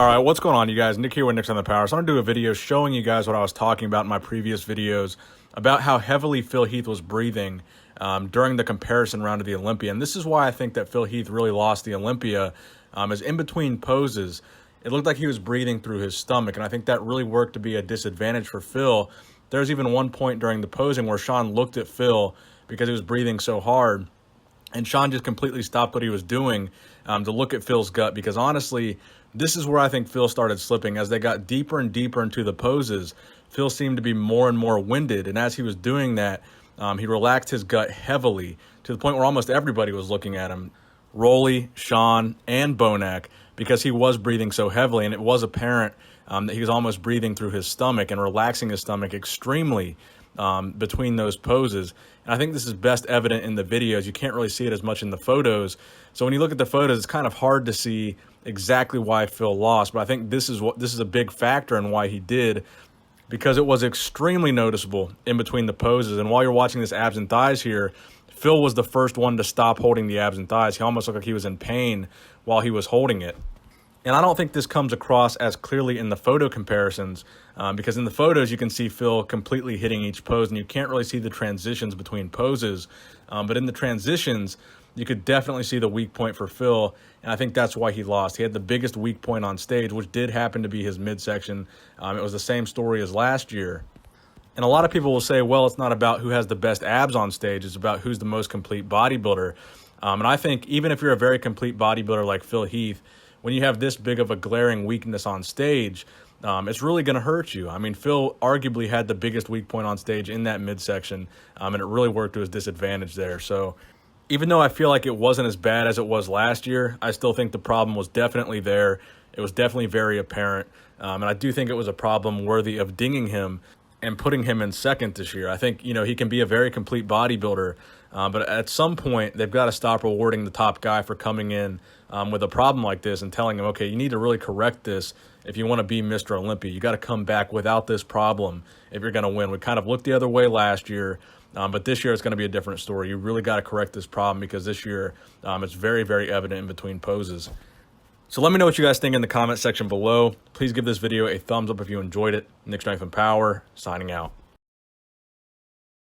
All right, what's going on, you guys? Nick here with Nick's on the Power. So I'm going to do a video showing you guys what I was talking about in my previous videos about how heavily Phil Heath was breathing during the comparison round of the Olympia. And this is why I think that Phil Heath really lost the Olympia, is in between poses, it looked like he was breathing through his stomach. And I think that really worked to be a disadvantage for Phil. There's even one point during the posing where Shawn looked at Phil because he was breathing so hard. And Shawn just completely stopped what he was doing to look at Phil's gut, because honestly, this is where I think Phil started slipping. As they got deeper and deeper into the poses, Phil seemed to be more and more winded. And as he was doing that, he relaxed his gut heavily to the point where almost everybody was looking at him. Rolly, Shawn, and Bonac, because he was breathing so heavily, and it was apparent that he was almost breathing through his stomach and relaxing his stomach extremely between those poses. And I think this is best evident in the videos. You can't really see it as much in the photos. So when you look at the photos, it's kind of hard to see exactly why Phil lost. But I think this is a big factor in why he did, because it was extremely noticeable in between the poses. And while you're watching this abs and thighs here, Phil was the first one to stop holding the abs and thighs. He almost looked like he was in pain while he was holding it. And I don't think this comes across as clearly in the photo comparisons, because in the photos you can see Phil completely hitting each pose, and you can't really see the transitions between poses. But in the transitions, you could definitely see the weak point for Phil, and I think that's why he lost. He had the biggest weak point on stage, which did happen to be his midsection. It was the same story as last year. And a lot of people will say, well, it's not about who has the best abs on stage, it's about who's the most complete bodybuilder. And I think even if you're a very complete bodybuilder like Phil Heath, when you have this big of a glaring weakness on stage, it's really going to hurt you. I mean, Phil arguably had the biggest weak point on stage in that midsection, and it really worked to his disadvantage there. So even though I feel like it wasn't as bad as it was last year, I still think the problem was definitely there. It was definitely very apparent, and I do think it was a problem worthy of dinging him and putting him in second this year. I think, he can be a very complete bodybuilder, but at some point, they've got to stop rewarding the top guy for coming in with a problem like this and telling him, okay, you need to really correct this if you want to be Mr. Olympia. You got to come back without this problem if you're going to win. We kind of looked the other way last year, but this year it's going to be a different story. You really got to correct this problem, because this year it's very, very evident in between poses. So let me know what you guys think in the comment section below. Please give this video a thumbs up if you enjoyed it. Nick Strength and Power, signing out.